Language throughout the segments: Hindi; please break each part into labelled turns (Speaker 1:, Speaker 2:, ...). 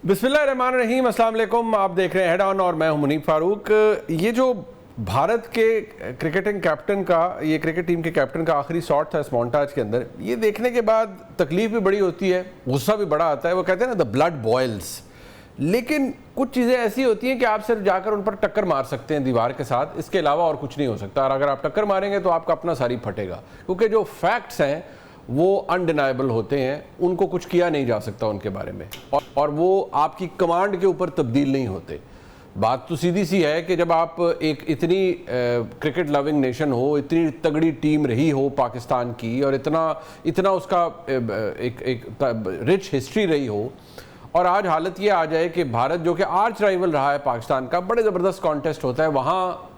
Speaker 1: बिस्मिल्लाहिर्रहमानिर्रहीम, अस्सलाम वालेकुम। आप देख रहे हैं हेड ऑन और मैं हूं मुनीब फारूक। ये जो भारत के क्रिकेटिंग कैप्टन का, ये क्रिकेट टीम के कैप्टन का आखिरी शॉट था इस मोन्टाज के अंदर, ये देखने के बाद तकलीफ भी बड़ी होती है, गुस्सा भी बड़ा आता है। वो कहते हैं ना, द ब्लड बॉयल्स। लेकिन कुछ चीज़ें ऐसी होती हैं कि आप सिर्फ जाकर उन पर टक्कर मार सकते हैं दीवार के साथ, इसके अलावा और कुछ नहीं हो सकता। और अगर आप टक्कर मारेंगे तो आपका अपना सारी फटेगा, क्योंकि जो फैक्ट्स हैं वो अनडिनाइबल होते हैं, उनको कुछ किया नहीं जा सकता उनके बारे में, और वो आपकी कमांड के ऊपर तब्दील नहीं होते। बात तो सीधी सी है कि जब आप एक इतनी क्रिकेट लविंग नेशन हो, इतनी तगड़ी टीम रही हो पाकिस्तान की, और इतना उसका एक रिच हिस्ट्री रही हो, और आज हालत ये आ जाए कि भारत जो कि आर्च राइवल रहा है पाकिस्तान का, बड़े ज़बरदस्त कॉन्टेस्ट होता है, वहाँ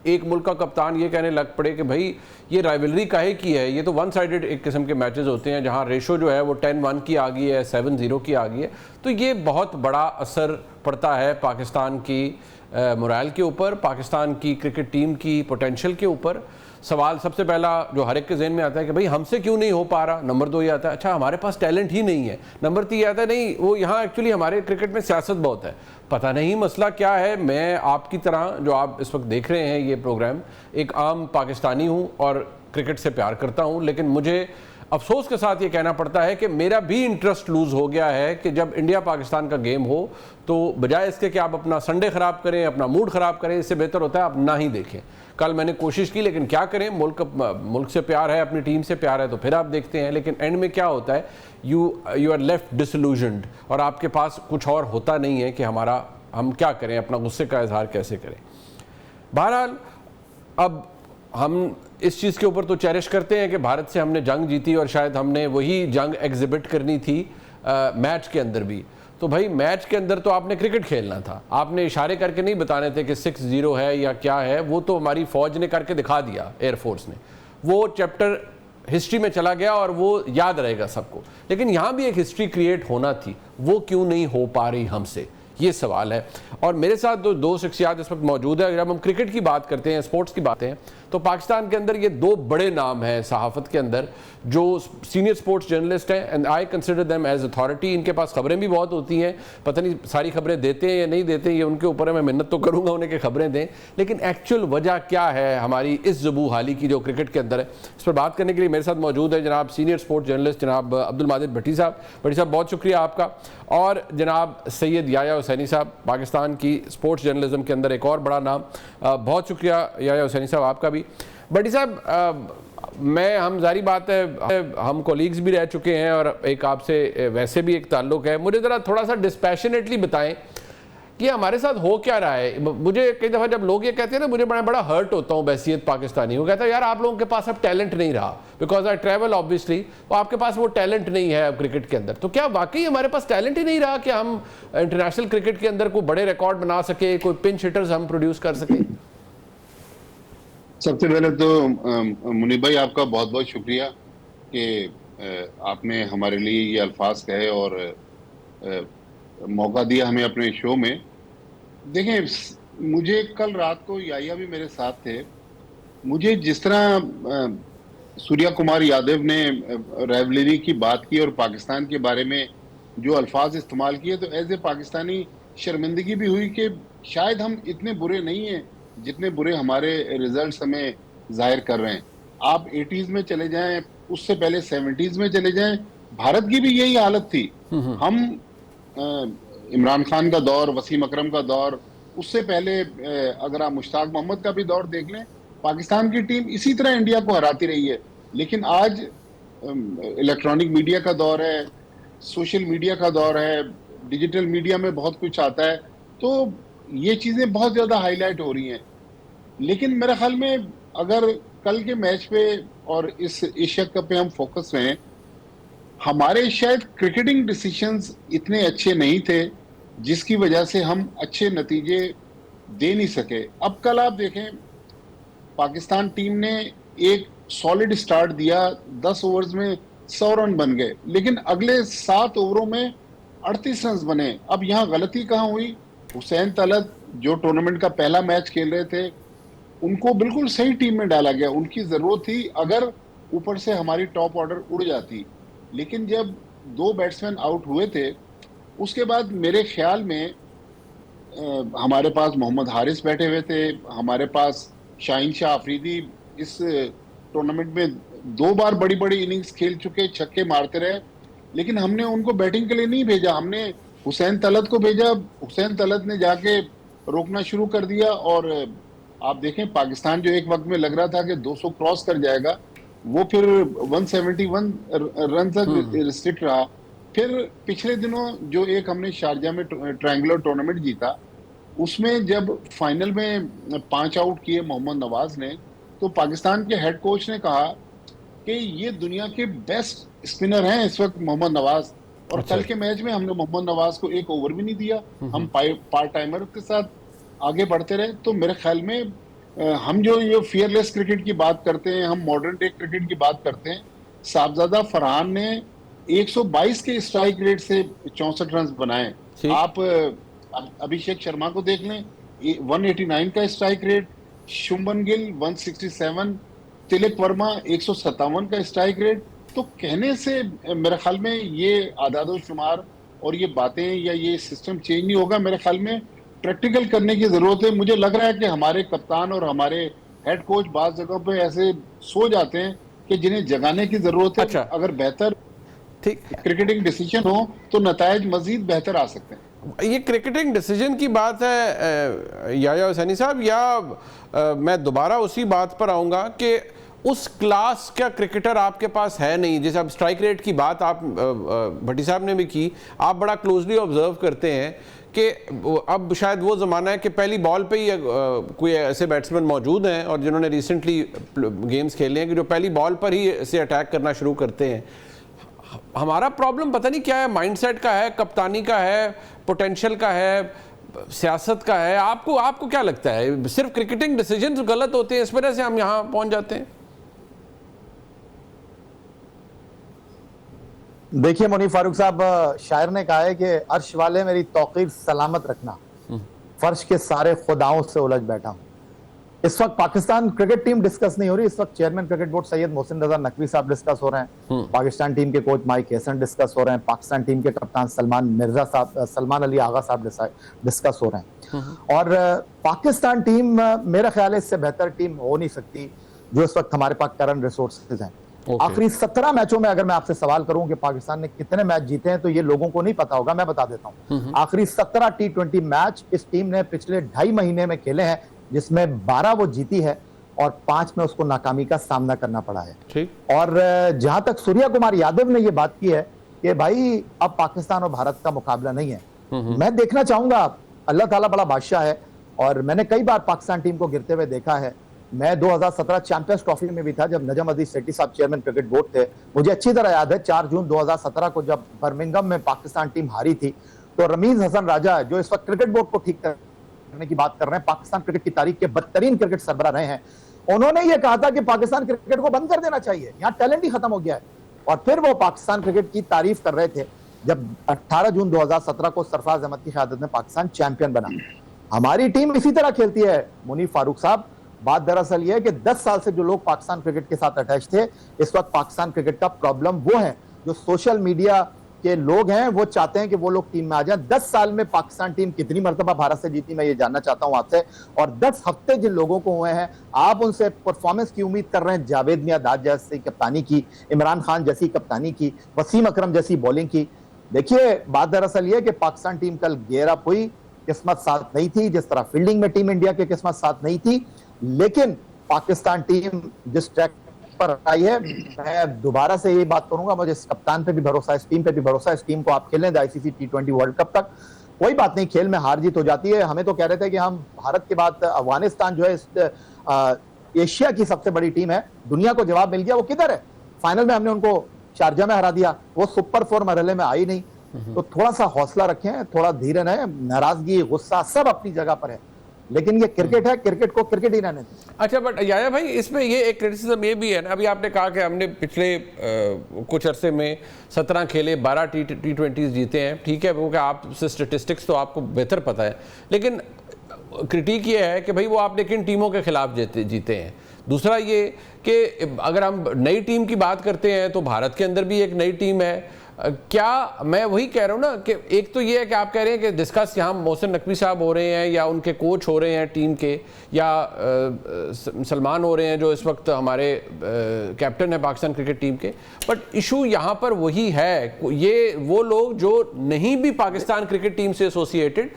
Speaker 1: एक मुल्क का कप्तान ये कहने लग पड़े कि भाई ये राइवलरी काहे की है, ये तो वन साइडेड एक किस्म के मैचेस होते हैं जहां रेशो जो है वो 10-1 की आ गई है, 7-0 की आ गई है। तो ये बहुत बड़ा असर पड़ता है पाकिस्तान की मोरल के ऊपर, पाकिस्तान की क्रिकेट टीम की पोटेंशियल के ऊपर। सवाल सबसे पहला जो हर एक के जहन में आता है कि भाई हमसे क्यों नहीं हो पा रहा। नंबर 2 ये आता है, अच्छा हमारे पास टैलेंट ही नहीं है। नंबर 3 ये आता है, नहीं वो यहाँ एक्चुअली हमारे क्रिकेट में सियासत बहुत है। पता नहीं मसला क्या है। मैं आपकी तरह, जो आप इस वक्त देख रहे हैं ये प्रोग्राम, एक आम पाकिस्तानी हूँ और क्रिकेट से प्यार करता हूँ, लेकिन मुझे अफसोस के साथ ये कहना पड़ता है कि मेरा भी इंटरेस्ट लूज़ हो गया है कि जब इंडिया पाकिस्तान का गेम हो तो बजाय इसके कि आप अपना संडे ख़राब करें, अपना मूड ख़राब करें, इससे बेहतर होता है आप ना ही देखें। कल मैंने कोशिश की, लेकिन क्या करें, मुल्क से प्यार है, अपनी टीम से प्यार है, तो फिर आप देखते हैं। लेकिन एंड में क्या होता है, यू आर लेफ्ट डिसइल्यूजन्ड, और आपके पास कुछ और होता नहीं है कि हम क्या करें, अपना गुस्से का इजहार कैसे करें। बहरहाल अब हम इस चीज़ के ऊपर तो चेरिश करते हैं कि भारत से हमने जंग जीती, और शायद हमने वही जंग एग्जिबिट करनी थी मैच के अंदर भी। तो भाई मैच के अंदर तो आपने क्रिकेट खेलना था, आपने इशारे करके नहीं बताने थे कि 6-0 है या क्या है। वो तो हमारी फ़ौज ने करके दिखा दिया, एयरफोर्स ने। वो चैप्टर हिस्ट्री में चला गया और वो याद रहेगा सबको। लेकिन यहाँ भी एक हिस्ट्री क्रिएट होना थी, वो क्यों नहीं हो पा रही हमसे, ये सवाल है। और मेरे साथ दो शख्सियात इस वक्त मौजूद है। जब हम क्रिकेट की बात करते हैं, स्पोर्ट्स की बातें हैं, तो पाकिस्तान के अंदर ये 2 बड़े नाम हैं सहाफ़त के अंदर, जो सीनियर स्पोर्ट्स जर्नलिस्ट हैं, and I consider them as authority. इनके पास खबरें भी बहुत होती हैं, पता नहीं सारी खबरें देते हैं या नहीं देते, ये उनके ऊपर है। मैं मिन्नत तो करूँगा उन्हें कि खबरें दें, लेकिन एक्चुअल वजह क्या है हमारी इस ज़बू हाली की जो क्रिकेट के अंदर है, इस पर बात करने के लिए मेरे साथ मौजूद है जनाब सीनियर स्पोर्ट्स जर्नलिस्ट जनाब अब्दुल माजिद भट्टी साहब। भट्टी साहब, बहुत शुक्रिया आपका। और जनाब सैयद याया हुसैनी साहब, पाकिस्तान की स्पोर्ट्स जर्नलिज्म के अंदर एक और बड़ा नाम, बहुत शुक्रिया याया हुसैनी साहब आपका भी। भट्टी साहब, हम जारी बात है, हम कोलीग्स भी रह चुके हैं और एक आपसे वैसे भी एक ताल्लुक है। मुझे ज़रा थोड़ा सा डिस्पैशनेटली बताएं कि हमारे साथ हो क्या रहा है। मुझे कई दफ़ा जब लोग ये कहते हैं ना, मुझे बड़ा हर्ट होता हूँ बैसियत पाकिस्तानी। वो कहता है यार आप लोगों के पास अब टैलेंट नहीं रहा, बिकॉज आई ट्रैवल ऑब्वियसली, तो आपके पास वो टैलेंट नहीं है अब क्रिकेट के अंदर। तो क्या वाकई हमारे पास टैलेंट ही नहीं रहा कि हम इंटरनेशनल क्रिकेट के अंदर कोई बड़े रिकॉर्ड बना सके, कोई पिंच हिटर्स हम प्रोड्यूस कर सके?
Speaker 2: सबसे पहले तो मुनीब भाई आपका बहुत बहुत शुक्रिया कि आपने हमारे लिए ये अल्फाज कहे और मौका दिया हमें अपने शो में। देखें, मुझे कल रात को याया भी मेरे साथ थे, मुझे जिस तरह सूर्या कुमार यादव ने राइवलरी की बात की और पाकिस्तान के बारे में जो अल्फाज इस्तेमाल किए, तो एज ए पाकिस्तानी शर्मिंदगी भी हुई कि शायद हम इतने बुरे नहीं हैं जितने बुरे हमारे रिजल्ट्स हमें जाहिर कर रहे हैं। आप 80s में चले जाएं, उससे पहले 70s में चले जाएं, भारत की भी यही हालत थी। हम इमरान खान का दौर, वसीम अकरम का दौर, उससे पहले अगर आप मुश्ताक मोहम्मद का भी दौर देख लें, पाकिस्तान की टीम इसी तरह इंडिया को हराती रही है। लेकिन आज इलेक्ट्रॉनिक मीडिया का दौर है, सोशल मीडिया का दौर है, डिजिटल मीडिया में बहुत कुछ आता है, तो ये चीज़ें बहुत ज़्यादा हाईलाइट हो रही हैं। लेकिन मेरे ख्याल में अगर कल के मैच पे और इस एशिया कप पे हम फोकस रहें, हमारे शायद क्रिकेटिंग डिसीजंस इतने अच्छे नहीं थे जिसकी वजह से हम अच्छे नतीजे दे नहीं सके। अब कल आप देखें, पाकिस्तान टीम ने एक सॉलिड स्टार्ट दिया, 10 ओवर्स में 100 रन बन गए, लेकिन अगले 7 ओवरों में 38 रन बने। अब यहाँ गलती कहाँ हुई? हुसैन तलत जो टूर्नामेंट का पहला मैच खेल रहे थे, उनको बिल्कुल सही टीम में डाला गया। उनकी जरूरत थी अगर ऊपर से हमारी टॉप ऑर्डर उड़ जाती। लेकिन जब 2 बैट्समैन आउट हुए थे उसके बाद मेरे ख्याल में हमारे पास मोहम्मद हारिस बैठे हुए थे, हमारे पास शाहीन शाह अफरीदी इस टूर्नामेंट में 2 बार बड़ी बड़ी इनिंग्स खेल चुके, छक्के मारते रहे, लेकिन हमने उनको बैटिंग के लिए नहीं भेजा, हमने हुसैन तलत को भेजा। हुसैन तलत ने जाके रोकना शुरू कर दिया और आप देखें पाकिस्तान जो एक वक्त में लग रहा था कि 200 क्रॉस कर जाएगा, वो फिर 171 रन तक रिस्ट्रिक्ट रहा। फिर पिछले दिनों जो एक हमने शारजा में ट्रायंगुलर टूर्नामेंट जीता, उसमें जब फाइनल में 5 आउट किए मोहम्मद नवाज ने, तो पाकिस्तान के हेड कोच ने कहा कि ये दुनिया के बेस्ट स्पिनर हैं इस वक्त मोहम्मद नवाज, और
Speaker 1: अच्छा।
Speaker 2: कल के मैच में हमने मोहम्मद नवाज को एक ओवर भी नहीं दिया, हम पार्ट टाइमर के साथ आगे बढ़ते रहे। तो मेरे ख्याल में हम जो ये फियरलेस क्रिकेट की बात करते हैं, हम मॉडर्न डे क्रिकेट की बात करते हैं, साहबजादा फरहान ने 122 के स्ट्राइक रेट से 64 रन बनाए।
Speaker 1: ठीक।
Speaker 2: आप अभिषेक शर्मा को देख लें, 189 का स्ट्राइक रेट, शुभमन गिल 167, तिलक वर्मा 157 का स्ट्राइक रेट। तो कहने से मेरे ख्याल में ये आदादो शुमार और ये बातें या ये सिस्टम चेंज नहीं होगा, मेरे ख्याल में प्रैक्टिकल करने की जरूरत है। मुझे लग रहा है कि हमारे कप्तान और हमारे हेड कोच बात जगह पे ऐसे सो जाते हैं कि जिन्हें जगाने की जरूरत है।
Speaker 1: अच्छा।
Speaker 2: अगर बेहतर
Speaker 1: ठीक।
Speaker 2: क्रिकेटिंग डिसीजन हो तो नतायज मजीद बेहतर आ सकते हैं।
Speaker 1: ये क्रिकेटिंग डिसीजन की बात है याया हुसैनी साहब, या मैं दोबारा उसी बात पर आऊँगा कि उस क्लास का क्रिकेटर आपके पास है नहीं। जैसे अब स्ट्राइक रेट की बात आप भट्टी साहब ने भी की, आप बड़ा क्लोजली ऑब्जर्व करते हैं कि अब शायद वो ज़माना है कि पहली बॉल पे ही कोई ऐसे बैट्समैन मौजूद हैं और जिन्होंने रिसेंटली गेम्स खेले हैं कि जो पहली बॉल पर ही से अटैक करना शुरू करते हैं। हमारा प्रॉब्लम पता नहीं क्या है, माइंडसेट का है, कप्तानी का है, पोटेंशियल का है, सियासत का है। आपको क्या लगता है, सिर्फ क्रिकेटिंग डिसीजन गलत होते हैं, इस वजह से हम यहाँ पहुँच जाते हैं?
Speaker 3: देखिए मुनीफ फारूक साहब, शायर ने कहा है कि अर्श वाले मेरी तौकीर सलामत रखना, फर्श के सारे खुदाओं से उलझ बैठा हूं। इस वक्त पाकिस्तान क्रिकेट टीम डिस्कस नहीं हो रही, इस वक्त chairman cricket board Syed Mohsin Raza Naqvi sahab discuss हो रहे हैं, पाकिस्तान टीम के कोच माइक हैसन डिस्कस हो रहे हैं, पाकिस्तान टीम के कप्तान सलमान अली आगा साहब डिस्कस हो रहे हैं। और पाकिस्तान टीम मेरा ख्याल है इससे बेहतर टीम हो नहीं सकती जो इस वक्त हमारे पास करंट रिसोर्सेज हैं। आखिरी 17 मैचों में अगर मैं आपसे सवाल करूं कि पाकिस्तान ने कितने मैच जीते हैं, तो ये लोगों को नहीं पता होगा, मैं बता देता हूं। आखिरी 17 T20 मैच इस टीम ने पिछले 2.5 महीने में खेले हैं, जिसमें 12 वो जीती है और 5 में उसको नाकामी का सामना करना पड़ा है।
Speaker 1: ठीक।
Speaker 3: और जहां तक सूर्या कुमार यादव ने ये बात की है कि भाई अब पाकिस्तान और भारत का मुकाबला नहीं है, मैं देखना चाहूंगा, अल्लाह ताला बड़ा बादशाह है और मैंने कई बार पाकिस्तान टीम को गिरते हुए देखा है। मैं 2017 चैंपियंस ट्रॉफी में भी था जब नजम अजीज सेठी साहब चेयरमैन क्रिकेट बोर्ड थे। मुझे अच्छी तरह याद है 4 जून 2017 को जब बर्मिंघम में पाकिस्तान टीम हारी थी, तो रमीज हसन राजा जो इस वक्त क्रिकेट बोर्ड को ठीक करने की बात कर रहे हैं, पाकिस्तान क्रिकेट की तारीख के बदतरीन क्रिकेट सरबराह रहे हैं, उन्होंने ये कहा था कि पाकिस्तान क्रिकेट को बंद कर देना चाहिए, यहाँ टैलेंट ही खत्म हो गया है। और फिर वो पाकिस्तान क्रिकेट की तारीफ कर रहे थे जब 18 जून 2017 को सरफराज अहमद की क़यादत में पाकिस्तान चैंपियन बना। हमारी टीम इसी तरह खेलती है मुनीफ फारूक साहब। बात दरअसल यह है कि 10 साल से जो लोग पाकिस्तान क्रिकेट के साथ अटैच थे, इस वक्त पाकिस्तान क्रिकेट का प्रॉब्लम वो है जो सोशल मीडिया के लोग हैं, वो चाहते हैं कि वो लोग टीम में आ जाएं। 10 साल में पाकिस्तान टीम कितनी मरतबा भारत से जीती, मैं ये जानना चाहता हूं आपसे। और 10 हफ्ते जिन लोगों को हुए हैं, आप उनसे परफॉर्मेंस की उम्मीद कर रहे हैं, जावेद मियादाद जैसी कप्तानी की, इमरान खान जैसी कप्तानी की, वसीम अकरम जैसी बॉलिंग की। देखिए बात दरअसल ये कि पाकिस्तान टीम कल गेयर अप हुई, किस्मत साथ नहीं थी, जिस तरह फील्डिंग में टीम इंडिया की किस्मत साथ नहीं थी, लेकिन पाकिस्तान टीम जिस ट्रैक पर आई है, मैं दोबारा से ये बात करूंगा, मुझे इस कप्तान पे भी भरोसा है, इस टीम पे भी भरोसा है। इस टीम को आप खेलने दें ICC T20 वर्ल्ड कप तक, कोई बात नहीं, खेल में हार जीत हो जाती है। हमें तो कह रहे थे कि हम भारत के बाद अफगानिस्तान जो है एशिया की सबसे बड़ी टीम है, दुनिया को जवाब मिल गया, वो किधर है? फाइनल में हमने उनको शारजा में हरा दिया, वो सुपर 4 मरहले में आई नहीं। तो थोड़ा सा हौसला रखें, थोड़ा धीरे रहें, नाराजगी गुस्सा सब अपनी जगह पर है, लेकिन ये क्रिकेट है, क्रिकेट को क्रिकेट ही रहने दें।
Speaker 1: अच्छा, बट याया भाई इसमें ये एक क्रिटिसिज्म ये भी है ना, अभी आपने कहा कि हमने पिछले कुछ अरसे में 17 खेले, 12 T20 जीते हैं, ठीक है, क्योंकि आपसे स्टेटिस्टिक्स तो आपको बेहतर पता है, लेकिन क्रिटिक ये है कि भाई वो आपने किन टीमों के खिलाफ जीते हैं। दूसरा ये कि अगर हम नई टीम की बात करते हैं तो भारत के अंदर भी एक नई टीम है, क्या मैं वही कह रहा हूँ ना कि एक तो ये है कि आप कह रहे हैं कि डिस्कस यहाँ मोहसिन नकवी साहब हो रहे हैं या उनके कोच हो रहे हैं टीम के, या सलमान हो रहे हैं जो इस वक्त हमारे कैप्टन है पाकिस्तान क्रिकेट टीम के, बट इशू यहाँ पर वही है, ये वो लोग जो नहीं भी पाकिस्तान क्रिकेट टीम से एसोसिएटेड,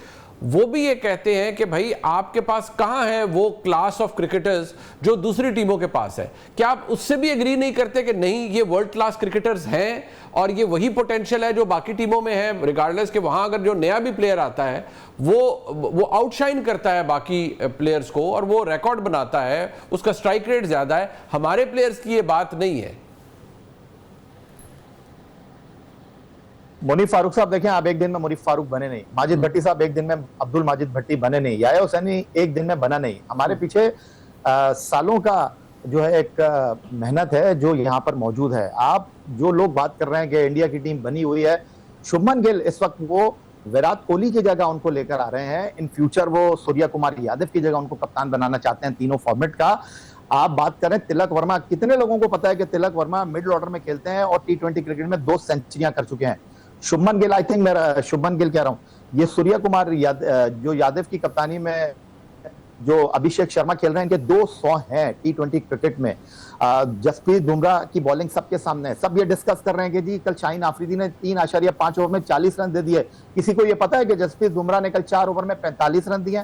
Speaker 1: वो भी ये कहते हैं कि भाई आपके पास कहाँ है वो क्लास ऑफ क्रिकेटर्स जो दूसरी टीमों के पास है। क्या आप उससे भी एग्री नहीं करते कि नहीं ये वर्ल्ड क्लास क्रिकेटर्स हैं और ये वही पोटेंशियल है जो बाकी टीमों में है, रिगार्डलेस कि वहां अगर जो नया भी प्लेयर आता है वो आउटशाइन करता है बाकी प्लेयर्स को और वो रिकॉर्ड बनाता है, उसका स्ट्राइक रेट ज्यादा है। हमारे प्लेयर्स की ये बात नहीं है।
Speaker 3: मुनीफ फारूक साहब देखें, आप एक दिन में मुनीफ फारूक बने नहीं, माजिद भट्टी साहब एक दिन में अब्दुल माजिद भट्टी बने नहीं, याया हुसैनी एक दिन में बना नहीं। हमारे पीछे सालों का जो है एक मेहनत है जो यहाँ पर मौजूद है। आप जो लोग बात कर रहे हैं कि इंडिया की टीम बनी हुई है, शुभमन गिल इस वक्त वो विराट कोहली की जगह उनको लेकर आ रहे हैं, इन फ्यूचर वो सूर्या कुमार यादव की जगह उनको कप्तान बनाना चाहते हैं तीनों फॉर्मेट का। आप बात करें तिलक वर्मा, कितने लोगों को पता है कि तिलक वर्मा मिडिल ऑर्डर में खेलते हैं और T20 क्रिकेट में 2 सेंचुरियां कर चुके हैं। शुभमन गिल, आई थिंक मेरा शुभमन गिल कह रहा हूं, ये सूर्या कुमार जो यादव की कप्तानी में जो अभिषेक शर्मा खेल रहे हैं, इनके 200 हैं T20 क्रिकेट में। जसप्रीत बुमराह की बॉलिंग सबके सामने है, सब ये डिस्कस कर रहे हैं कि जी कल शाहीन आफरीदी ने 3.5 ओवर में 40 रन दे दिए। किसी को ये पता है कि जसप्रीत बुमराह ने कल 4 ओवर में 45 रन दिए?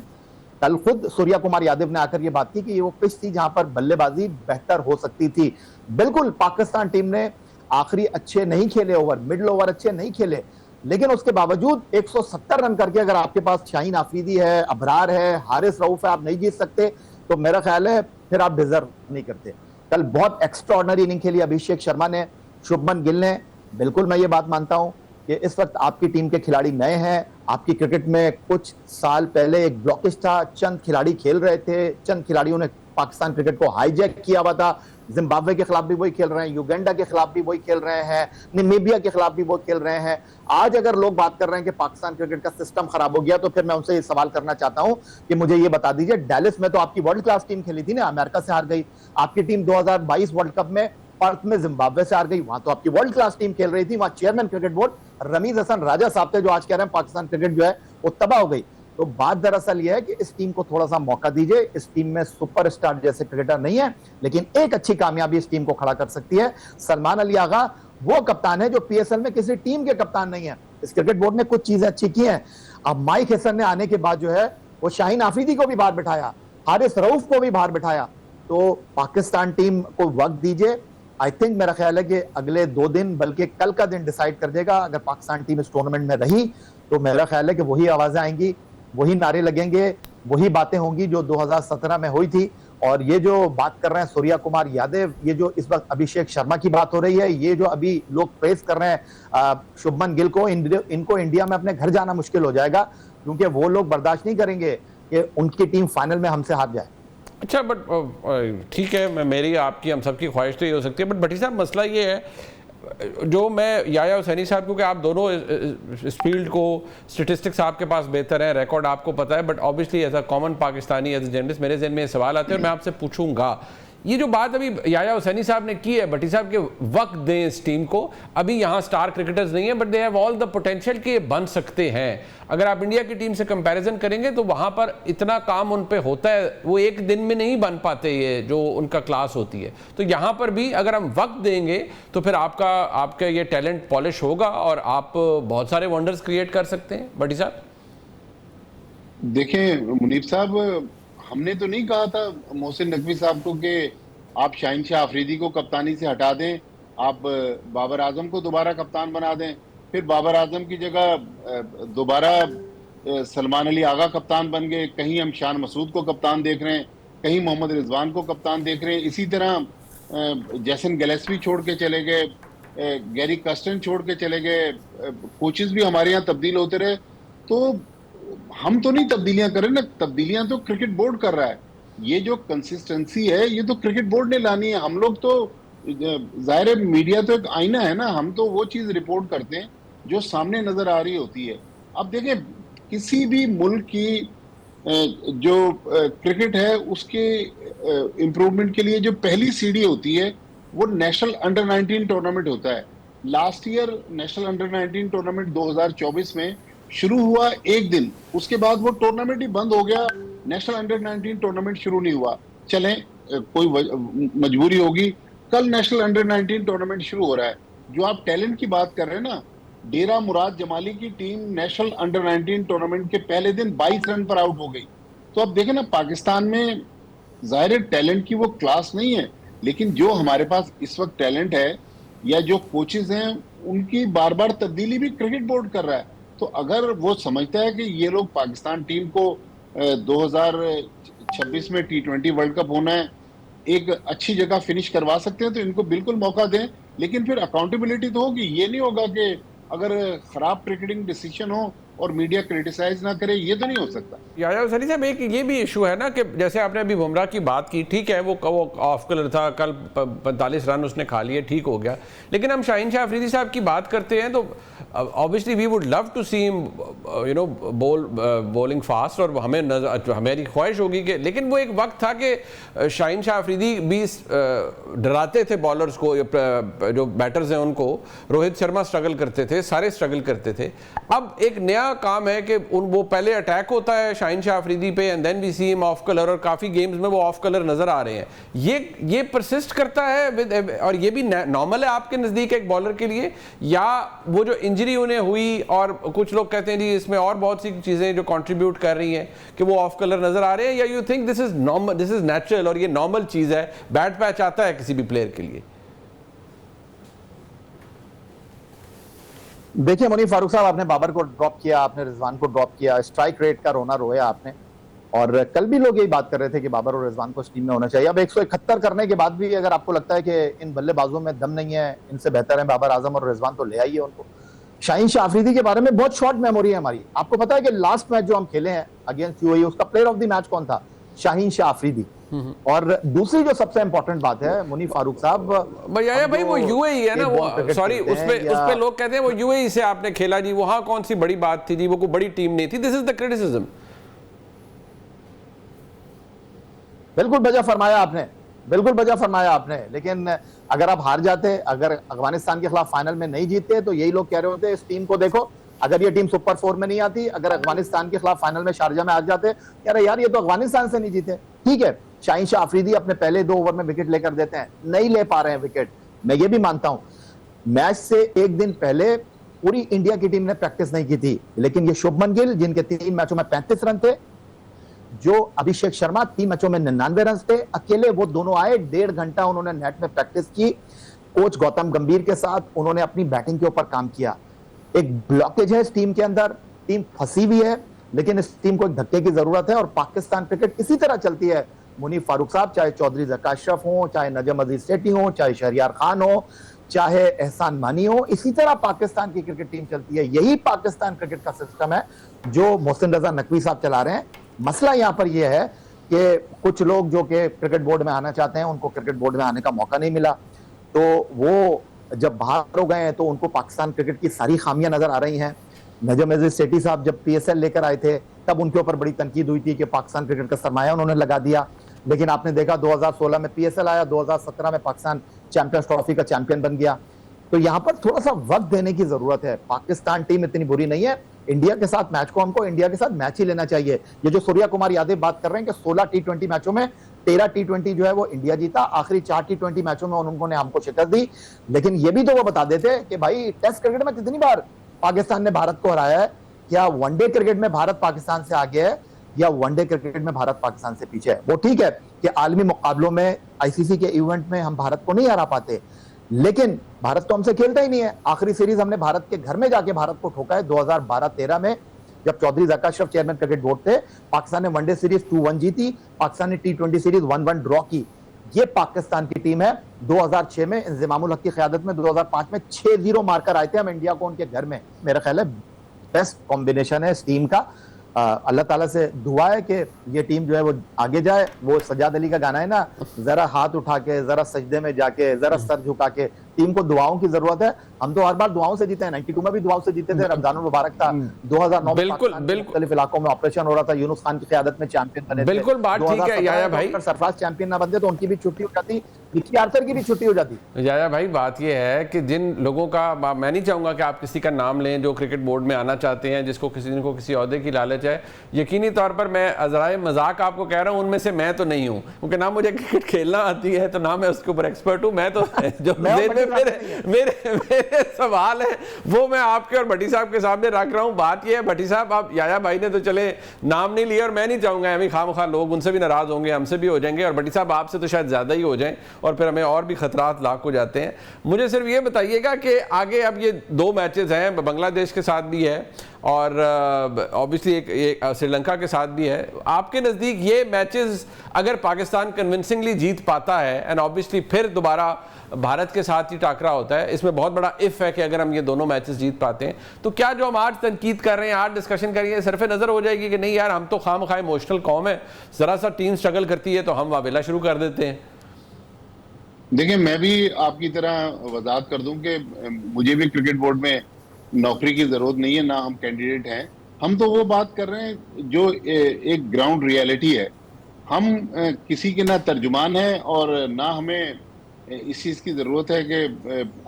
Speaker 3: कल खुद सूर्या कुमार यादव ने आकर ये बात की कि ये वो पिच थी जहां पर बल्लेबाजी बेहतर हो सकती थी। बिल्कुल पाकिस्तान टीम ने आखिरी अच्छे नहीं खेले ओवर, मिडिल ओवर अच्छे नहीं खेले, लेकिन उसके बावजूद 170 रन करके अगर आपके पास शाहीन आफरीदी है, अबरार है, हारिस रऊफ है, आप नहीं जीत सकते तो मेरा ख्याल है फिर आप डिजर्व नहीं करते। कल बहुत एक्स्ट्राऑर्डिनरी इनिंग खेली अभिषेक शर्मा ने, शुभमन गिल ने। बिल्कुल मैं ये बात मानता हूं कि इस वक्त आपकी टीम के खिलाड़ी नए हैं। आपकी क्रिकेट में कुछ साल पहले एक ब्लॉकेज था, चंद खिलाड़ी खेल रहे थे, चंद खिलाड़ियों ने पाकिस्तान क्रिकेट को हाईजैक किया हुआ था। जिम्बाब्वे के खिलाफ भी वही खेल रहे हैं, युगांडा के खिलाफ भी वही खेल रहे हैं, नामीबिया के खिलाफ भी वो खेल रहे हैं। आज अगर लोग बात कर रहे हैं कि पाकिस्तान क्रिकेट का सिस्टम खराब हो गया, तो फिर मैं उनसे ये सवाल करना चाहता हूं कि मुझे ये बता दीजिए, डेलिस में तो आपकी वर्ल्ड क्लास टीम खेली थी ना, अमेरिका से हार गई। आपकी टीम 2022 वर्ल्ड कप में पर्थ में जिम्बाब्वे से हार गई, वहां तो आपकी वर्ल्ड क्लास टीम खेल रही थी। वहां chairman cricket board Ramiz Hasan Raja sahab थे जो आज कह रहे हैं पाकिस्तान क्रिकेट जो है वो तबाह हो गई। तो बात दरअसल यह है कि इस टीम को थोड़ा सा मौका दीजिए। इस टीम में सुपरस्टार जैसे क्रिकेटर नहीं है, लेकिन एक अच्छी कामयाबी इस टीम को खड़ा कर सकती है। सलमान अली आगा वो कप्तान है जो PSL में किसी टीम के कप्तान नहीं है। इस क्रिकेट बोर्ड ने कुछ चीजें अच्छी की हैं। अब माइक हैसन ने आने के बाद जो है वो शाहीन आफरीदी को भी बाहर बिठाया, हारिस रऊफ को भी बाहर बिठाया। तो पाकिस्तान टीम को वक्त दीजिए। आई थिंक मेरा ख्याल है कि अगले 2 दिन बल्कि कल का दिन डिसाइड कर देगा। अगर पाकिस्तान टीम इस टूर्नामेंट में रही तो मेरा ख्याल है कि वही आवाजें आएंगी, वही नारे लगेंगे, वही बातें होंगी जो 2017 में हुई थी। और ये जो बात कर रहे हैं सूर्या कुमार यादव, ये जो इस वक्त अभिषेक शर्मा की बात हो रही है, ये जो अभी लोग प्रेस कर रहे हैं शुभमन गिल को, इनको इंडिया में अपने घर जाना मुश्किल हो जाएगा, क्योंकि वो लोग बर्दाश्त नहीं करेंगे कि उनकी टीम फाइनल में हमसे हार जाए।
Speaker 1: अच्छा, बट ठीक है, मेरी आपकी हम सबकी ख्वाहिश तो ये हो सकती है, बट भट्टी साहब मसला ये है जो मैं याया हुसैनी साहब, क्योंकि आप दोनों इस फील्ड को, स्टेटिस्टिक्स आपके पास बेहतर है, रिकॉर्ड आपको पता है, but obviously as a common Pakistani, as a journalist मेरे जहन में ये सवाल आते हैं और मैं आपसे पूछूंगा। ये जो बात अभी याया हुसैनी साहब ने की है, भट्टी साहब के वक्त दें इस टीम को, अभी यहाँ स्टार क्रिकेटर्स नहीं है but they have all the potential कि ये बन सकते हैं। अगर आप इंडिया की टीम से कंपैरिजन करेंगे तो वहाँ पर इतना काम उन पे होता है, वो एक दिन में नहीं बन पाते ये जो उनका क्लास होती है। तो यहाँ पर भी अगर हम वक्त देंगे तो फिर आपका ये टैलेंट पॉलिश होगा और आप बहुत सारे वंडर्स क्रिएट कर सकते हैं। भट्टी साहब
Speaker 2: देखें, मुनीफ साहब, हमने तो नहीं कहा था मोहसिन नकवी साहब को कि आप शाहीन शाह आफरीदी को कप्तानी से हटा दें, आप बाबर आजम को दोबारा कप्तान बना दें, फिर बाबर आजम की जगह दोबारा सलमान अली आगा कप्तान बन गए। कहीं हम शान मसूद को कप्तान देख रहे हैं, कहीं मोहम्मद रिजवान को कप्तान देख रहे हैं। इसी तरह जैसन गिलेस्पी छोड़ के चले गए, गैरी कस्टन छोड़ के चले गए, कोचेस भी हमारे यहाँ तब्दील होते रहे। तो हम तो नहीं तब्दीलियां कर रहे ना, तब्दीलियां तो क्रिकेट बोर्ड कर रहा है। ये जो कंसिस्टेंसी है ये तो क्रिकेट बोर्ड ने लानी है। हम लोग तो जाहिर है, मीडिया तो एक आईना है ना, हम तो वो चीज रिपोर्ट करते हैं जो सामने नजर आ रही होती है। अब देखें, किसी भी मुल्क की जो क्रिकेट है उसके इम्प्रूवमेंट के लिए जो पहली सीढ़ी होती है वो नेशनल अंडर 19 टूर्नामेंट होता है। Last year national under 19 tournament 2024 में शुरू हुआ एक दिन, उसके बाद वो टूर्नामेंट ही बंद हो गया, नेशनल अंडर 19 टूर्नामेंट शुरू नहीं हुआ। चलें, कोई मजबूरी होगी, कल नेशनल अंडर 19 टूर्नामेंट शुरू हो रहा है। जो आप टैलेंट की बात कर रहे हैं ना, डेरा मुराद जमाली की टीम नेशनल अंडर 19 टूर्नामेंट के पहले दिन 22 रन पर आउट हो गई। तो अब देखें ना, पाकिस्तान में जाहिर टैलेंट की वो क्लास नहीं है, लेकिन जो हमारे पास इस वक्त टैलेंट है या जो कोचेज हैं, उनकी बार बार तब्दीली भी क्रिकेट बोर्ड कर रहा है। तो अगर वो समझता है कि ये लोग पाकिस्तान टीम को 2026 में T20 वर्ल्ड कप होना है, एक अच्छी जगह फिनिश करवा सकते हैं, तो इनको बिल्कुल मौका दें। लेकिन फिर अकाउंटेबिलिटी तो होगी। ये नहीं होगा कि अगर खराब क्रिकेटिंग डिसीजन हो और मीडिया क्रिटिसाइज ना करे, ये तो नहीं हो सकता।
Speaker 1: याया सनी साहब, एक ये भी इशू है ना कि जैसे आपने अभी बुमराह की बात की, ठीक है वो ऑफ कलर था, कल 45 रन उसने खा लिए, ठीक हो गया। लेकिन हम शाहीन शाह अफरीदी साहब की बात करते हैं तो obviously we would love to see him bowling fast, और हमारी ख्वाहिश होगी कि, लेकिन वो एक वक्त था कि शाहीन शाह अफरीदी भी डराते थे बॉलर्स को, जो बैटर्स हैं उनको। रोहित शर्मा स्ट्रगल करते थे, सारे स्ट्रगल करते थे। अब एक नया काम है कि वो पहले अटैक होता है शाहीन शाह अफरीदी पे and then we see him of colour, और काफी गेम्स में वो ऑफ कलर नजर आ रहे हैं। ये परसिस्ट करता है और ये भी नॉर्मल है आपके नजदीक एक बॉलर के लिए, या वो जो इंजरी उन्हें हुई, और कुछ लोग कहते हैं जी इसमें और बहुत सी चीजें जो कंट्रीब्यूट कर रही हैं कि वो ऑफ कलर नजर आ रहे हैं, या you think this is normal, this is natural और ये नॉर्मल चीज है, बैड पैच आता है किसी भी प्लेयर के लिए?
Speaker 3: देखिए मुनीफ फारूक साहब, आपने बाबर को ड्रॉप किया, आपने रिजवान को ड्रॉप किया, स्ट्राइक रेट का रोना रोया आपने, और कल भी लोग यही बात कर रहे थे कि बाबर और रिजवान को इस टीम में होना चाहिए। अब 171 करने के बाद भी अगर आपको लगता है कि इन बल्लेबाजों में दम नहीं है, इनसे बेहतर है बाबर आजम और रिजवान, तो ले आइए उनको। शाहीन शाह अफरीदी के बारे में बहुत शॉर्ट मेमोरी है हमारी। आपको पता है कि लास्ट मैच जो हम खेले हैं अगेंस्ट यूएई, उसका प्लेयर ऑफ द मैच कौन था? शाहीन शाह अफरीदी। और दूसरी जो सबसे इंपॉर्टेंट बात है मुनीफ फारूक साहब,
Speaker 1: भाई वो यूएई है ना, वो सॉरी उस पे लोग कहते हैं वो यूएई से आपने खेला जी, वहां कौन सी बड़ी बात थी जी, वो कोई बड़ी टीम नहीं थी। This is the criticism.
Speaker 3: बिल्कुल वजह फरमाया आपने, बिल्कुल वजह फरमाया आपने। लेकिन अगर आप हार जाते, अगर अफगानिस्तान के खिलाफ फाइनल में नहीं जीतते, तो यही लोग कह रहे होते इस टीम को देखो, अगर ये टीम सुपर 4 में नहीं आती, अगर अफगानिस्तान के खिलाफ फाइनल में शारजा में आ जाते, कह रहे यार ये तो अफगानिस्तान से नहीं जीते। ठीक है, शाहीन शाह अफरीदी अपने पहले 2 ओवर में विकेट लेकर देते हैं, नहीं ले पा रहे हैं विकेट, मैं ये भी मानता हूं। मैच से एक दिन पहले पूरी इंडिया की टीम ने प्रैक्टिस नहीं की थी, लेकिन ये शुभमन गिल, जिनके 3 मैचों में 35 रन थे, जो अभिषेक शर्मा 3 मैचों में 99 रन थे, अकेले वो दोनों आए, 1.5 घंटा उन्होंने नेट में प्रैक्टिस की। कोच गौतम गंभीर के साथ उन्होंने अपनी बैटिंग के ऊपर काम किया। एक ब्लॉकेज है इस टीम के अंदर, टीम फंसी हुई है, लेकिन इस टीम को एक धक्के की जरूरत है। और पाकिस्तान क्रिकेट इसी तरह चलती है मुनीफ फारूक साहब, चाहे चौधरी ज़का अशरफ हो, चाहे नजम अजीज सेठी हो, चाहे शहरियार खान हो, चाहे एहसान मानी हो, इसी तरह पाकिस्तान की क्रिकेट टीम चलती है। यही पाकिस्तान क्रिकेट का सिस्टम है जो मोहसिन रजा नकवी साहब चला रहे हैं। मसला यहां पर यह है कि कुछ लोग जो कि क्रिकेट बोर्ड में आना चाहते हैं, उनको क्रिकेट बोर्ड में आने का मौका नहीं मिला, तो वो जब बाहर हो गए हैं तो उनको पाकिस्तान क्रिकेट की सारी खामियां नजर आ रही हैं। नजम अजीज सेठी साहब जब PSL लेकर आए थे, तब उनके ऊपर बड़ी तनकीद हुई थी कि पाकिस्तान क्रिकेट का सरमाया उन्होंने लगा दिया। लेकिन आपने देखा 2016 में PSL आया, 2017 में पाकिस्तान चैंपियंस ट्रॉफी का चैंपियन बन गया। तो यहां पर थोड़ा सा वक्त देने की जरूरत है। पाकिस्तान टीम इतनी बुरी नहीं है, इंडिया के साथ मैच को हमको इंडिया के साथ मैच ही लेना चाहिए। ये जो सूर्या कुमार यादव बात कर रहे हैं कि 16 T20 मैचों में 13 T20 जो है वो इंडिया जीता, आखिरी 4 T20 मैचों में उन्होंने हमको शिकस्त दी। लेकिन ये भी तो वो बता देते कि भाई टेस्ट क्रिकेट में कितनी बार पाकिस्तान ने भारत को हराया है, क्या वनडे क्रिकेट में भारत पाकिस्तान से आगे है या वनडे क्रिकेट में भारत पाकिस्तान से पीछे है। वो ठीक है कि आलमी मुकाबलों में ICC के इवेंट में हम भारत को नहीं हरा पाते, लेकिन भारत तो हमसे खेलता ही नहीं है। आखिरी सीरीज हमने भारत के घर में जाके भारत को ठोका है 2012-13 में, जब Chaudhry Zaka Ashraf chairman cricket board थे। पाकिस्तान ने वनडे सीरीज 2-1 जीती, पाकिस्तान ने T20 सीरीज 1-1 ड्रॉ की। ये पाकिस्तान की टीम है। 2006 में इंज़िमामुल हक की क़यादत में 2005 में 6-0 मारकर आए थे हम इंडिया को उनके घर में। मेरा ख्याल है बेस्ट कॉम्बिनेशन है इस टीम का। अल्लाह ताला से दुआ है कि ये टीम जो है वो आगे जाए। वो सजाद अली का गाना है ना, जरा हाथ उठा के, जरा सजदे में जाके, जरा सर झुका के, टीम को दुआओं की जरूरत है। हम तो हर बार दुआओं से जीते हैं, 92 में भी दुआओं से जीते थे, रमजानुल मुबारक था, 2009 में मुख्तलिफ इलाकों में ऑपरेशन हो रहा था, यूनुस खान की क़यादत में चैंपियन बने थे।
Speaker 1: बिल्कुल बात ठीक है याया भाई,
Speaker 3: सरफराज चैंपियन ना बनते तो उनकी भी छुट्टी हो जाती, विकी आर्थर की भी छुट्टी हो जाती।
Speaker 1: याया भाई बात ये है कि जिन लोगों का, मैं नहीं चाहूंगा कि आप किसी का नाम लें जो क्रिकेट बोर्ड में आना चाहते हैं, जिसको किसी ओहदे की लालच है, यकीनी तौर पर मैं अजराए मजाक आपको कह रहा हूं, उनमें से मैं तो नहीं हूं, क्योंकि ना मुझे क्रिकेट खेलना आती है तो ना मैं उसके ऊपर एक्सपर्ट हूं। मैं तो जो मेरे सवाल है वो मैं आपके और भट्टी साहब के सामने रख रहा हूं। बात यह है भट्टी साहब, आप याया भाई ने तो चले नाम नहीं लिया, और मैं नहीं चाहूंगा एवं खामखा लोग उनसे भी नाराज होंगे, हमसे भी हो जाएंगे, और भट्टी साहब आपसे तो शायद ज्यादा ही हो जाएं, और फिर हमें और भी खतरात लाख हो जाते हैं। मुझे सिर्फ ये बताइएगा कि आगे अब ये 2 मैचेस हैं, बांग्लादेश के साथ भी है और ऑब्वियसली एक श्रीलंका के साथ भी है। आपके नज़दीक ये मैचेस अगर पाकिस्तान कन्विंसिंगली जीत पाता है, एंड ऑब्वियसली फिर दोबारा भारत के साथ ही टाकरा होता है, इसमें बहुत बड़ा इफ़ है कि अगर हम ये दोनों मैचेस जीत पाते हैं, तो क्या जो हम आज तनकीद कर रहे हैं, आज डिस्कशन कर रहे हैं, सिर्फ नज़र हो जाएगी कि नहीं यार हम तो खामखा इमोशनल कौम है, ज़रा सा टीम स्ट्रगल करती है तो हम वावेला शुरू कर देते हैं?
Speaker 2: देखिए, मैं भी आपकी तरह वजाहत कर दूं कि मुझे भी क्रिकेट बोर्ड में नौकरी की जरूरत नहीं है, ना हम कैंडिडेट हैं। हम तो वो बात कर रहे हैं जो एक ग्राउंड रियलिटी है। हम किसी के ना तर्जुमान हैं और ना हमें इस चीज की जरूरत है कि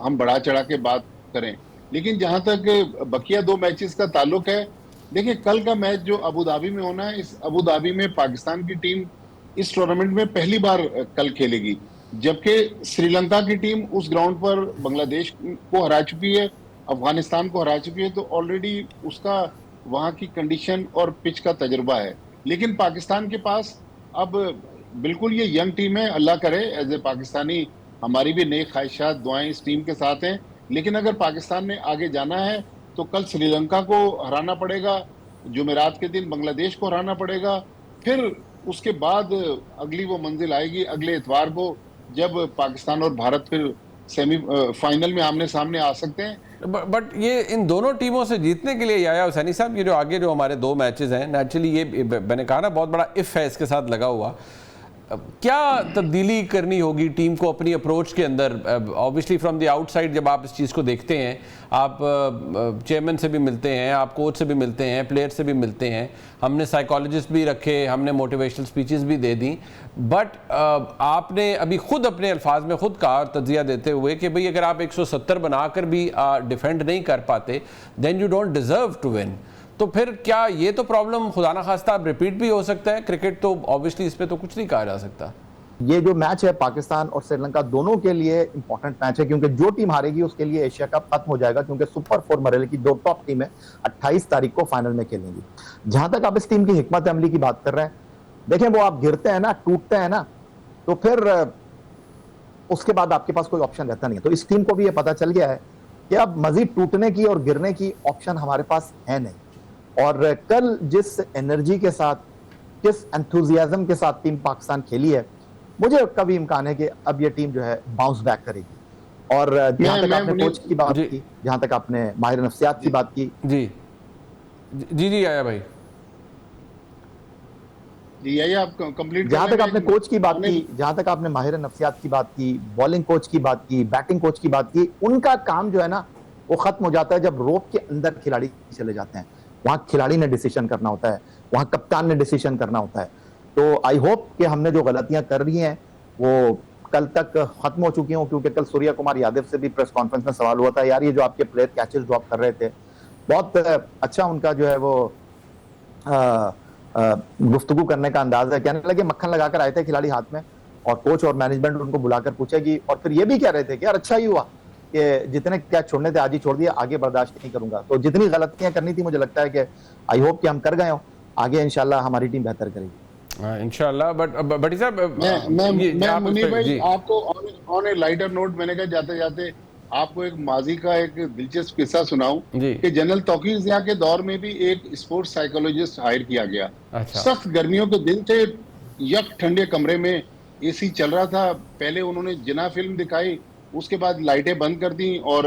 Speaker 2: हम बढ़ा चढ़ा के बात करें। लेकिन जहां तक बकिया 2 मैचेस का ताल्लुक है, देखिए कल का मैच जो अबू धाबी में होना है, इस अबू धाबी में पाकिस्तान की टीम इस टूर्नामेंट में पहली बार कल खेलेगी, जबकि श्रीलंका की टीम उस ग्राउंड पर बांग्लादेश को हरा चुकी है, अफगानिस्तान को हरा चुकी है, तो ऑलरेडी उसका वहां की कंडीशन और पिच का तजुर्बा है। लेकिन पाकिस्तान के पास अब बिल्कुल ये यंग टीम है, अल्लाह करे एज ए पाकिस्तानी हमारी भी नेक ख्वाहिशात दुआएं इस टीम के साथ हैं। लेकिन अगर पाकिस्तान ने आगे जाना है तो कल श्रीलंका को हराना पड़ेगा, जुमेरात के दिन बांग्लादेश को हराना पड़ेगा, फिर उसके बाद अगली वो मंजिल आएगी अगले इतवार को, जब पाकिस्तान और भारत फिर सेमी फाइनल में आमने सामने आ सकते हैं।
Speaker 1: बट ये इन दोनों टीमों से जीतने के लिए याया हुसैनी साहब, ये जो आगे जो हमारे 2 मैचेस हैं, नेचुरली ये मैंने कहा ना बहुत बड़ा इफ़ है इसके साथ लगा हुआ, क्या तब्दीली करनी होगी टीम को अपनी अप्रोच के अंदर? ऑब्वियसली फ्रॉम द आउटसाइड जब आप इस चीज़ को देखते हैं, आप चेयरमैन से भी मिलते हैं, आप कोच से भी मिलते हैं, प्लेयर से भी मिलते हैं, हमने साइकोलॉजिस्ट भी रखे, हमने मोटिवेशनल स्पीचेस भी दे दी, बट आपने अभी खुद अपने अल्फाज में खुद कहा तज्जिया देते हुए कि भाई अगर आप 170 बनाकर भी डिफेंड नहीं कर पाते then you don't deserve to win. तो फिर क्या ये तो प्रॉब्लम खुदा ना खास्ता अब रिपीट भी हो सकता है? क्रिकेट तो ऑब्वियसली इस पे तो कुछ नहीं कहा जा सकता।
Speaker 3: ये जो मैच है पाकिस्तान और श्रीलंका दोनों के लिए इंपॉर्टेंट मैच है, क्योंकि जो टीम हारेगी उसके लिए एशिया कप खत्म हो जाएगा, क्योंकि सुपर 4 मरहले की 2 टॉप टीमें 28 तारीख को फाइनल में खेलेंगी। जहां तक आप इस टीम की हिकमत अमली की बात कर रहे हैं, देखें वो आप गिरते हैं ना, टूटते हैं ना, तो फिर उसके बाद आपके पास कोई ऑप्शन रहता नहीं है। तो इस टीम को भी ये पता चल गया है कि अब मजीद टूटने की और गिरने की ऑप्शन हमारे पास है नहीं। और कल जिस एनर्जी के साथ, किस एंथुजियाज्म के साथ टीम पाकिस्तान खेली है, मुझे कभी इम्कान है कि अब ये टीम जो है बाउंस बैक करेगी। और जहां तक आपने कोच की बात की, जहां तक आपने माहिर नफ्सियात की बात की,
Speaker 1: जी आया भाई
Speaker 2: जी, यही आप कंप्लीट।
Speaker 3: जहां तक आपने कोच की बात की, जहां तक आपने माहिर नफ्सियात की बात की, बॉलिंग कोच की बात की, बैटिंग कोच की बात की, उनका काम जो है ना वो खत्म हो जाता है जब रोप के अंदर खिलाड़ी चले जाते हैं। वहां खिलाड़ी ने डिसीजन करना होता है, वहां कप्तान ने डिसीजन करना होता है। तो आई होप कि हमने जो गलतियां कर रही हैं वो कल तक खत्म हो चुकी हों, क्योंकि कल सूर्या कुमार यादव से भी प्रेस कॉन्फ्रेंस में सवाल हुआ था, यार ये जो आपके प्लेयर कैचेस ड्रॉप कर रहे थे, बहुत अच्छा उनका जो है वो गुफ्तगू करने का अंदाज है। कहने लगे मक्खन लगाकर आए थे खिलाड़ी हाथ में, और कोच और मैनेजमेंट उनको बुलाकर पूछेगी, और फिर ये भी कह रहे थे कि यार अच्छा ही हुआ कि जितने कैच छोड़ने थे आज ही छोड़ दिया, आगे बर्दाश्त नहीं करूंगा। तो जितनी गलतियां करनी थी मुझे लगता है कि आई होप कि हम कर गए हो, आगे इंशाल्लाह हमारी टीम बेहतर करेगी
Speaker 1: इंशाल्लाह। बट साहब
Speaker 2: मैं मुनीर भाई आपको ऑन ए लाइटर नोट, मैंने कहा जाते जाते आपको एक माजी का एक दिलचस्प किस्सा सुनाऊं कि जनरल तौकीर ज़िया के दौर में भी एक स्पोर्ट्स साइकोलॉजिस्ट हायर किया गया।
Speaker 1: अच्छा।
Speaker 2: सख्त गर्मियों के दिन थे, यक ठंडे कमरे में एसी चल रहा था, पहले उन्होंने जिना फिल्म दिखाई, उसके बाद लाइटें बंद कर दी और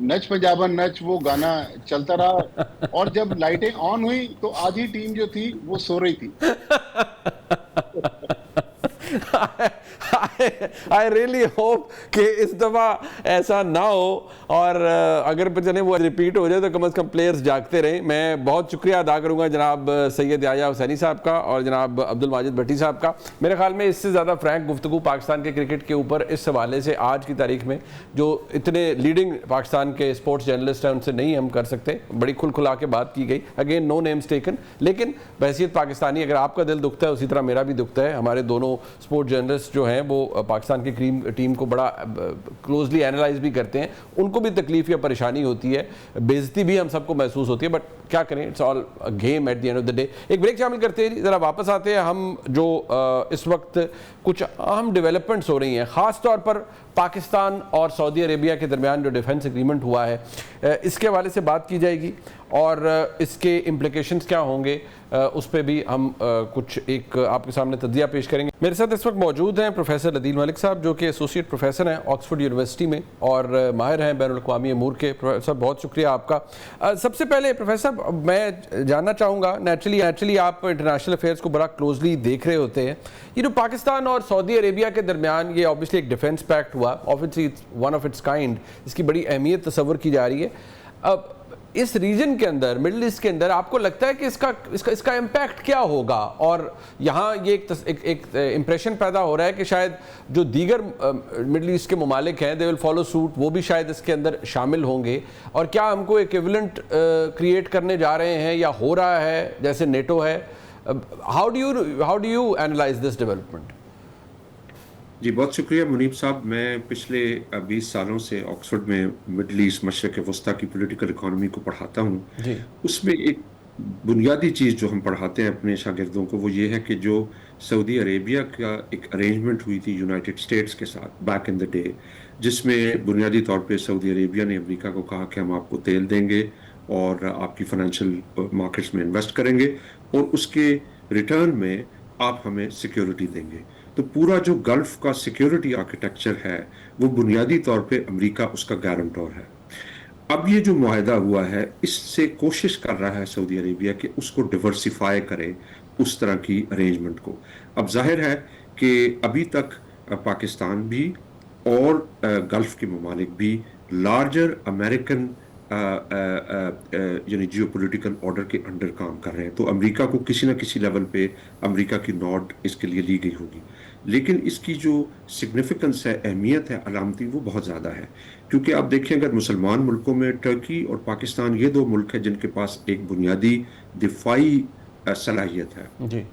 Speaker 2: नच पंजाबन नच वो गाना चलता रहा, और जब लाइटें ऑन हुई तो आधी टीम जो थी वो सो रही थी।
Speaker 1: आई रियली होप कि इस दफ़ा ऐसा ना हो, और अगर चले वो रिपीट हो जाए तो कम से कम प्लेयर्स जागते रहें। मैं बहुत शुक्रिया अदा करूंगा जनाब सैयद याह्या हुसैनी साहब का और जनाब अब्दुल माजिद भट्टी साहब का। मेरे ख्याल में इससे ज़्यादा फ्रैंक गुफ्तगू पाकिस्तान के क्रिकेट के ऊपर इस हवाले से आज की तारीख में जो इतने लीडिंग पाकिस्तान के स्पोर्ट्स जर्नलिस्ट हैं उनसे नहीं हम कर सकते। बड़ी खुल खुला के बात की गई, अगेन नो नेम्स टेकन, लेकिन बहैसियत पाकिस्तानी अगर आपका दिल दुखता है उसी तरह मेरा भी दुखता है। हमारे दोनों स्पोर्ट्स जर्नलिस्ट जो हैं वो पाकिस्तान की टीम को बड़ा क्लोजली एनालाइज भी करते हैं, उनको भी तकलीफ या परेशानी होती है, बेइज्जती भी हम सबको महसूस होती है, बट क्या करें, it's all game at the end of the day. एक ब्रेक शामिल करते हैं, ज़रा वापस आते हैं। हम जो इस वक्त कुछ अहम डेवलपमेंट्स हो रही हैं, ख़ास तौर पर पाकिस्तान और सऊदी अरेबिया के दरमियान जो डिफेंस एग्रीमेंट हुआ है, इसके हवाले से बात की जाएगी और इसके इम्प्लिकेशंस क्या होंगे, उस पर भी हम कुछ एक आपके सामने तज्जिया पेश करेंगे। मेरे साथ इस वक्त मौजूद हैं प्रोफेसर अदील मलिक साहब, जो कि एसोसिएट प्रोफेसर हैं ऑक्सफोर्ड यूनिवर्सिटी में और माहिर हैं बैनुल अक़वामी अमूर के। प्रोफेसर बहुत शुक्रिया आपका। सबसे पहले प्रोफेसर मैं जानना चाहूँगा, नेचुरली आप इंटरनेशनल अफेयर्स को बड़ा क्लोजली देख रहे होते हैं, ये जो पाकिस्तान और सऊदी अरेबिया के दरमियान ये ऑब्वियसली एक डिफेंस पैक्ट हुआ, obviously it's one of its kind, इसकी बड़ी अहमियत तस्वर की जा रही है। अब इस रीजन के अंदर, मिडल ईस्ट के अंदर, आपको लगता है कि इसका इम्पैक्ट क्या होगा? और यहाँ ये एक इम्प्रेशन पैदा हो रहा है कि शायद जो दीगर मिडल ईस्ट के ममालिक हैं दे विल फॉलो सूट, वो भी शायद इसके अंदर शामिल होंगे। और क्या हमको इक्विवेलेंट क्रिएट करने जा रहे हैं या हो रहा है जैसे नेटो है? How do you analyse this development?
Speaker 4: जी बहुत शुक्रिया मुनीब साहब। मैं पिछले 20 सालों से ऑक्सफोर्ड में मिडल ईस्ट मशरक़ वस्ता की पॉलिटिकल इकोनॉमी को पढ़ाता हूँ। उसमें एक बुनियादी चीज़ जो हम पढ़ाते हैं अपने शागिर्दों को वो ये है कि जो सऊदी अरेबिया का एक अरेंजमेंट हुई थी यूनाइटेड स्टेट्स के साथ बैक इन द डे, जिसमें बुनियादी तौर पे सऊदी अरेबिया ने अमेरिका को कहा कि हम आपको तेल देंगे और आपकी फाइनेंशियल मार्केट्स में इन्वेस्ट करेंगे और उसके रिटर्न में आप हमें सिक्योरिटी देंगे। तो पूरा जो गल्फ का सिक्योरिटी आर्किटेक्चर है वो बुनियादी तौर पे अमेरिका उसका गारंटर है। अब ये जो मुआहदा हुआ है इससे कोशिश कर रहा है सऊदी अरेबिया कि उसको डिवर्सिफाई करे उस तरह की अरेंजमेंट को। अब जाहिर है कि अभी तक पाकिस्तान भी और गल्फ के ममालिक भी लार्जर अमेरिकन यानी जियो पोलिटिकल ऑर्डर के अंडर काम कर रहे हैं, तो अमेरिका को किसी न किसी लेवल पे अमेरिका की नोट इसके लिए ली गई होगी। लेकिन इसकी जो सिग्निफिकेंस है, अहमियत है, अलामती, वो बहुत ज़्यादा है। क्योंकि आप देखें अगर मुसलमान मुल्कों में टर्की और पाकिस्तान ये दो मुल्क हैं जिनके पास एक बुनियादी दिफाई सलाहियत है जी।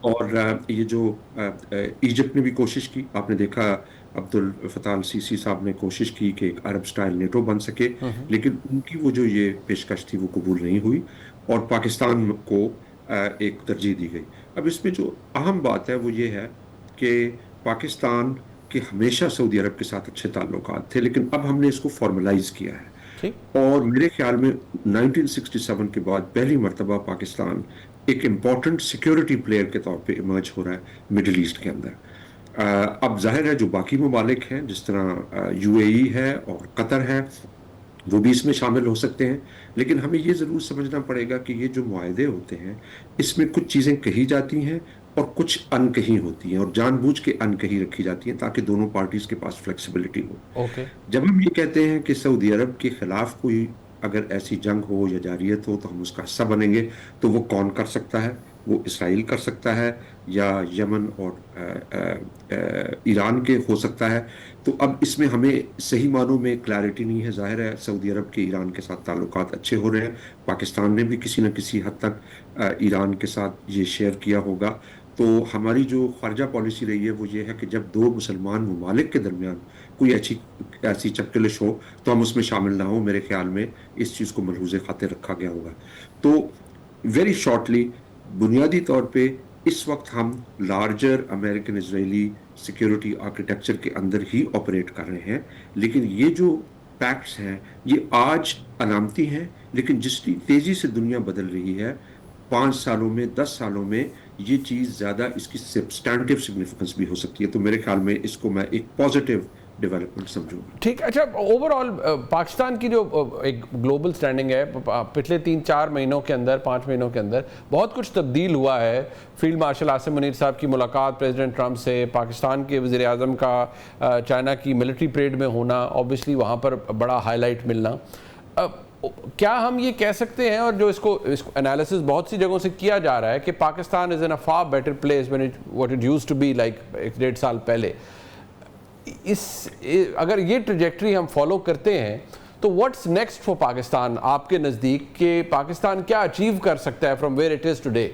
Speaker 4: और ये जो इजिप्ट ने भी कोशिश की, आपने देखा अब्दुल फताह अल सीसी साहब ने कोशिश की कि एक अरब स्टाइल नेटो बन सके, लेकिन उनकी वो जो ये पेशकश थी वो कबूल नहीं हुई और पाकिस्तान को एक तरजीह दी गई। अब इसमें जो अहम बात है वो ये है कि पाकिस्तान के हमेशा सऊदी अरब के साथ अच्छे ताल्लुकात थे, लेकिन अब हमने इसको फॉर्मलाइज किया है और मेरे ख्याल में 1967 के बाद पहली मरतबा पाकिस्तान एक इम्पॉर्टेंट सिक्योरिटी प्लेयर के तौर पे इमर्ज हो रहा है मिडिल ईस्ट के अंदर। अब जाहिर है जो बाकी ममालिक हैं जिस तरह यूएई है और कतर है वो भी इसमें शामिल हो सकते हैं, लेकिन हमें ये ज़रूर समझना पड़ेगा कि ये जो मुआहदे होते हैं इसमें कुछ चीज़ें कही जाती हैं और कुछ अनकही होती हैं और जानबूझ के अनकही रखी जाती हैं ताकि दोनों पार्टीज के पास फ्लेक्सिबिलिटी हो। जब हम ये कहते हैं कि सऊदी अरब के खिलाफ कोई अगर ऐसी जंग हो या जारियत हो तो हम उसका हिस्सा बनेंगे, तो वो कौन कर सकता है? वो इसराइल कर सकता है या यमन और ईरान के हो सकता है। तो अब इसमें हमें सही मानों में क्लैरिटी नहीं है। जाहिर है सऊदी अरब के ईरान के साथ ताल्लुकात अच्छे हो रहे हैं, पाकिस्तान ने भी किसी न किसी हद तक ईरान के साथ ये शेयर किया होगा। तो हमारी जो ख़ारजा पॉलिसी रही है वो ये है कि जब दो मुसलमान ममालिक के दरमियान कोई ऐसी चपकलिश हो तो हम उसमें शामिल ना हो। मेरे ख्याल में इस चीज़ को मलहूज़े खातिर रखा गया होगा। तो वेरी शॉर्टली बुनियादी तौर पे इस वक्त हम larger American Israeli security architecture के अंदर ही ऑपरेट कर रहे हैं, लेकिन ये जो पैक्ट्स हैं ये आज अलामती हैं, लेकिन जितनी तेज़ी से दुनिया बदल रही है 5 सालों में 10 सालों में ये चीज़ ज़्यादा इसकी सब्सटैंटिव सिग्निफिकेंस भी हो सकती है। तो मेरे ख्याल में इसको मैं एक पॉजिटिव डेवलपमेंट समझूंगा।
Speaker 1: ठीक। अच्छा, ओवरऑल पाकिस्तान की जो एक ग्लोबल स्टैंडिंग है, पिछले 3-4 महीनों के अंदर, 5 महीनों के अंदर बहुत कुछ तब्दील हुआ है। फील्ड मार्शल आसिम मुनीर साहब की मुलाकात प्रेसिडेंट ट्रंप से, पाकिस्तान के वज़ीर आज़म का चाइना की मिलिट्री परेड में होना, ऑब्वियसली वहाँ पर बड़ा हाईलाइट मिलना। क्या हम ये कह सकते हैं, और जो इसको एनालिसिस बहुत सी जगहों से किया जा रहा है, कि Pakistan is in a far better place when what it used to be like 1-1.5 साल पहले। अगर ये ट्रैजेक्टरी हम फॉलो करते हैं तो व्हाट्स नेक्स्ट फॉर पाकिस्तान आपके नज़दीक, कि पाकिस्तान क्या अचीव कर सकता है from where it is today?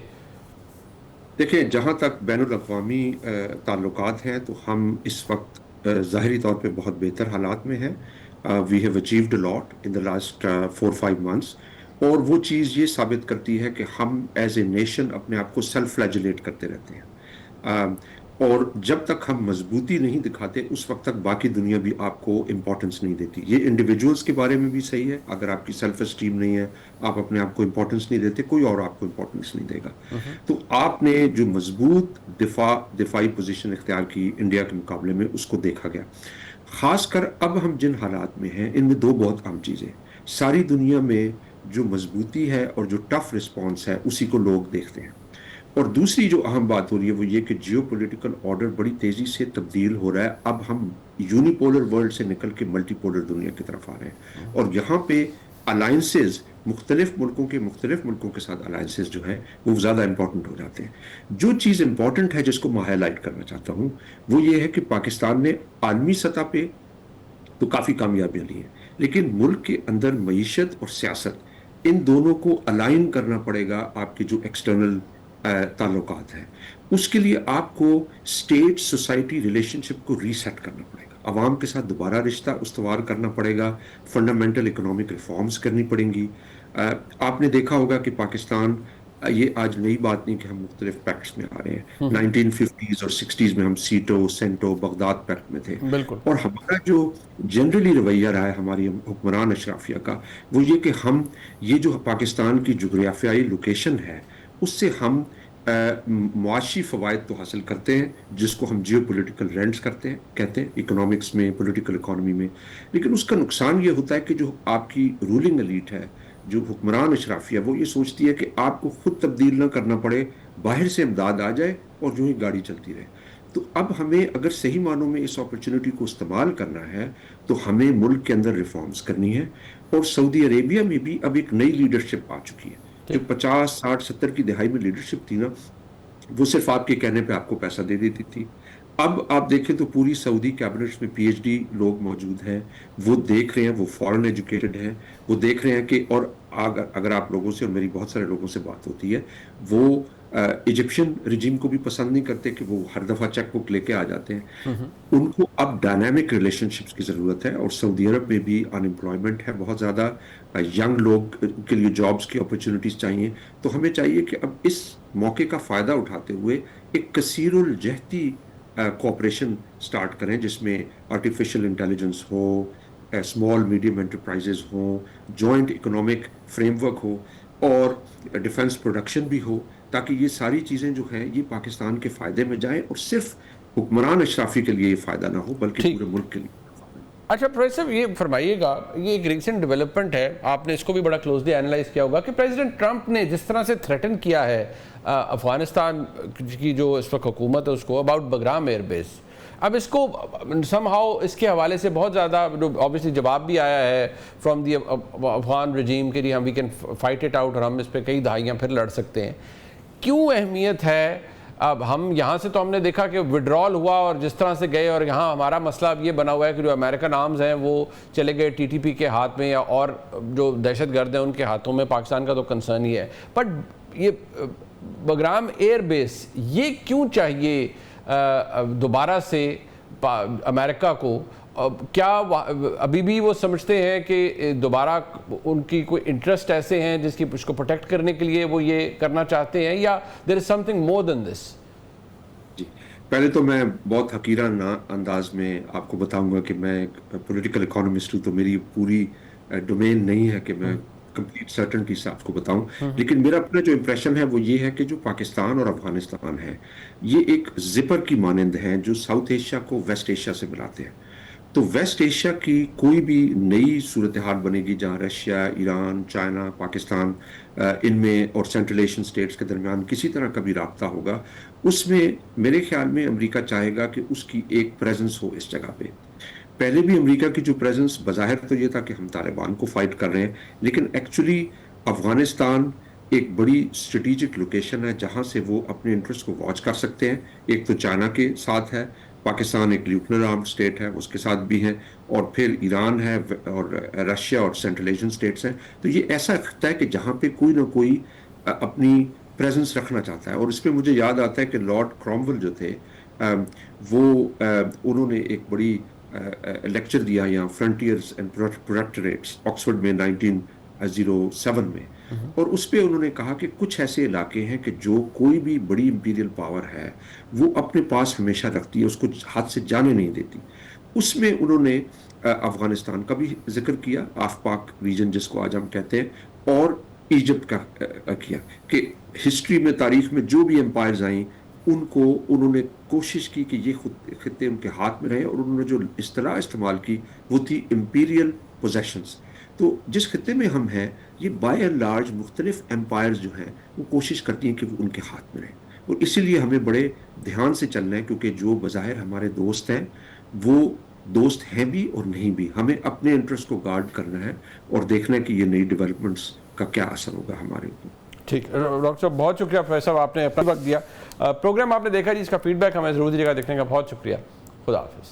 Speaker 4: देखिए, जहाँ तक बैनुल-अक़वामी ताल्लुकात हैं तो हम इस वक्त ज़ाहिरी तौर पे बहुत बेहतर हालात में हैं। We have achieved a lot in the last 4-5 months, और वो चीज़ ये साबित करती है कि हम एज ए नेशन अपने आप को सेल्फ फ्लैजिलेट करते रहते हैं, और जब तक हम मजबूती नहीं दिखाते उस वक्त तक बाकी दुनिया भी आपको इम्पोर्टेंस नहीं देती। ये इंडिविजुअल्स के बारे में भी सही है। अगर आपकी सेल्फ एस्टीम नहीं है, आप अपने आप को इम्पोर्टेंस नहीं देते, कोई और आपको इम्पोर्टेंस नहीं देगा। तो आपने जो मजबूत दिफाई पोजीशन इख्तियार की इंडिया के मुकाबले में, उसको देखा गया। खासकर अब हम जिन हालात में हैं, इनमें दो बहुत अहम चीज़ें। सारी दुनिया में जो मजबूती है और जो टफ रिस्पॉन्स है, उसी को लोग देखते हैं। और दूसरी जो अहम बात हो रही है वो ये कि जियोपॉलिटिकल ऑर्डर बड़ी तेजी से तब्दील हो रहा है। अब हम यूनिपोलर वर्ल्ड से निकल के मल्टीपोलर दुनिया की तरफ आ रहे हैं, और यहाँ पे अलायंसेज मुख्तलिफ मुल्कों के साथ अलायंसेज जो है वो ज़्यादा इंपॉर्टेंट हो जाते हैं। जो चीज़ इंपॉर्टेंट है जिसको मैं हाईलाइट करना चाहता हूँ वो ये है कि पाकिस्तान ने आलमी सतह पे तो काफ़ी कामयाबियाँ ली हैं, लेकिन मुल्क के अंदर मईशत और सियासत, इन दोनों को अलाइन करना पड़ेगा। आपके जो एक्सटर्नल ताल्लुकात हैं, उसके लिए आपको स्टेट सोसाइटी रिलेशनशिप को रीसेट करना पड़ेगा, अवाम के साथ दोबारा रिश्ता उस्तवार करना पड़ेगा, फंडामेंटल इकोनॉमिक रिफॉर्म्स करनी पड़ेंगी। आपने देखा होगा कि पाकिस्तान, ये आज नई बात नहीं कि हम मुख्तलिफ पैक्ट्स में आ रहे हैं। 1950s और 60s में हम सीटो, सेंटो, बगदाद पैक्ट में थे, और हमारा जो जनरली रवैया रहा है हमारी हुक्मरान अशराफिया का, वो ये कि हम ये जो पाकिस्तान की जोग्राफियाई लोकेशन है उससे हम मुआशी फ़वाइद तो हासिल करते हैं, जिसको हम जियो पोलिटिकल रेंट्स कहते हैं इकोनॉमिक्स में, पॉलिटिकल इकोनॉमी में। लेकिन उसका नुकसान ये होता है कि जो आपकी रूलिंग एलीट है, जो हुक्मरान अशराफिया, वो ये सोचती है कि आपको खुद तब्दील ना करना पड़े, बाहर से इमदाद आ जाए और जो ही गाड़ी चलती रहे। तो अब हमें अगर सही मानों में इस अपॉर्चुनिटी को इस्तेमाल करना है तो हमें मुल्क के अंदर रिफॉर्म्स करनी है। और सऊदी अरेबिया में भी अब एक नई लीडरशिप आ चुकी है। जो 50, 60, 70 की दिहाई में लीडरशिप थी ना, वो सिर्फ आपके कहने पे आपको पैसा दे देती थी। अब आप देखें तो पूरी सऊदी कैबिनेट्स में PhD लोग मौजूद हैं, वो देख रहे हैं, वो फॉरेन एजुकेटेड हैं, वो देख रहे हैं कि, और अगर आप लोगों से और मेरी बहुत सारे लोगों से बात होती है, वो इजिप्शियन रिजीम को भी पसंद नहीं करते कि वो हर दफ़ा चेक बुक लेके आ जाते हैं। उनको अब डायनामिक रिलेशनशिप्स की ज़रूरत है, और सऊदी अरब में भी अनएम्प्लॉयमेंट है बहुत ज़्यादा, यंग लोग के लिए जॉब्स की अपॉर्चुनिटीज़ चाहिए। तो हमें चाहिए कि अब इस मौके का फ़ायदा उठाते हुए एक कसीरुल जहती कोऑपरेशन स्टार्ट करें, जिसमें आर्टिफिशियल इंटेलिजेंस हो, स्मॉल मीडियम एंटरप्राइजेज हो, जॉइंट इकोनॉमिक फ्रेमवर्क हो, और डिफेंस प्रोडक्शन भी हो, ताकि ये सारी चीज़ें जो हैं ये पाकिस्तान के फ़ायदे में जाएं, और सिर्फ हुक्मरान अशराफी के लिए ये फ़ायदा ना हो बल्कि पूरे मुल्क के लिए।
Speaker 1: अच्छा प्रोफेसर, ये फरमाइएगा, ये एक रिसेंट डेवलपमेंट है, आपने इसको भी बड़ा क्लोजली एनालाइज किया होगा, कि प्रेसिडेंट ट्रंप ने जिस तरह से थ्रेटन किया है अफगानिस्तान की जो इस वक्त हुकूमत है उसको, अबाउट बगराम एयरबेस। अब इसको समहाउ इसके हवाले से बहुत ज़्यादा ऑब्वियसली जवाब भी आया है फ्रॉम दी अफगान रजीम के लिए, हम we can fight it out, और हम इस पर कई दहाइयाँ फिर लड़ सकते हैं। क्यों अहमियत है? अब हम यहाँ से तो हमने देखा कि विड्रॉल हुआ और जिस तरह से गए, और यहाँ हमारा मसला अब ये बना हुआ है कि जो अमेरिकन आर्म्स हैं वो चले गए TTP के हाथ में, या और जो दहशतगर्द हैं उनके हाथों में। पाकिस्तान का तो कंसर्न ही है, बट ये बगराम एयरबेस ये क्यों चाहिए दोबारा से अमेरिका को? क्या अभी भी वो समझते हैं कि दोबारा उनकी कोई इंटरेस्ट ऐसे हैं जिसकी उसको प्रोटेक्ट करने के लिए वो ये करना चाहते हैं, या there is something more than this?
Speaker 4: जी, पहले तो मैं बहुत हकीराना अंदाज में आपको बताऊंगा कि मैं पॉलिटिकल इकोनॉमिस्ट हूँ, तो मेरी पूरी डोमेन नहीं है कि मैं कंप्लीट सर्टेनिटी से आपको बताऊं। लेकिन मेरा अपना जो इंप्रेशन है वो ये है कि जो पाकिस्तान और अफगानिस्तान है, ये एक जिपर की मानंद हैं जो साउथ एशिया को वेस्ट एशिया से मिलाते हैं। तो वेस्ट एशिया की कोई भी नई सूरत हाल बनेगी जहां रशिया, ईरान, चाइना, पाकिस्तान इनमें और सेंट्रल एशियन स्टेट्स के दरमियान किसी तरह का भी राब्ता होगा, उसमें मेरे ख्याल में अमेरिका चाहेगा कि उसकी एक प्रेजेंस हो इस जगह पे। पहले भी अमेरिका की जो प्रेजेंस बज़ाहिर तो ये था कि हम तालिबान को फाइट कर रहे हैं, लेकिन एक्चुअली अफगानिस्तान एक बड़ी स्ट्रेटेजिक लोकेशन है जहां से वो अपने इंटरेस्ट को वॉच कर सकते हैं। एक तो चाइना के साथ है, पाकिस्तान एक न्यूक्लियर आर्म्ड स्टेट है उसके साथ भी है, और फिर ईरान है और रशिया और सेंट्रल एशियन स्टेट्स हैं। तो ये ऐसा खत्ता है कि जहां पे कोई ना कोई अपनी प्रेजेंस रखना चाहता है। और इस पर मुझे याद आता है कि लॉर्ड क्रॉमवेल जो थे वो उन्होंने एक बड़ी लेक्चर दिया यहाँ फ्रंटियर्स एंड प्रोटेक्टरेट्स ऑक्सफोर्ड में 1907 में, और उस पे उन्होंने कहा कि कुछ ऐसे इलाके हैं कि जो कोई भी बड़ी इंपीरियल पावर है वो अपने पास हमेशा रखती है, उसको हाथ से जाने नहीं देती। उसमें उन्होंने अफगानिस्तान का भी जिक्र किया, आफ पाक रीजन जिसको आज हम कहते हैं, और इजिप्ट का किया कि हिस्ट्री में, तारीख में जो भी एम्पायर्स आई उनको उन्होंने कोशिश की कि ये खित्ते उनके हाथ में रहे, और उन्होंने जो इस्तेलाह इस्तेमाल की वो थी इंपीरियल पोजेशंस। तो जिस खित्ते में हम हैं ये बाय एंड लार्ज मुख्तलिफ एम्पायर्स जो हैं वो कोशिश करती हैं कि वो उनके हाथ में रहें, और इसीलिए हमें बड़े ध्यान से चलना है, क्योंकि जो बज़ाहिर हमारे दोस्त हैं वो दोस्त हैं भी और नहीं भी। हमें अपने इंटरेस्ट को गार्ड करना है और देखना है कि ये नई डेवलपमेंट्स का क्या असर होगा हमारे ऊपर।
Speaker 1: ठीक, डॉक्टर साहब बहुत शुक्रिया, प्रोफेसर आपने अपना वक्त दिया। प्रोग्राम आपने देखा जी, इसका फीडबैक हमें ज़रूर दीजिएगा देखने का। बहुत शुक्रिया, खुदा हाफिज़।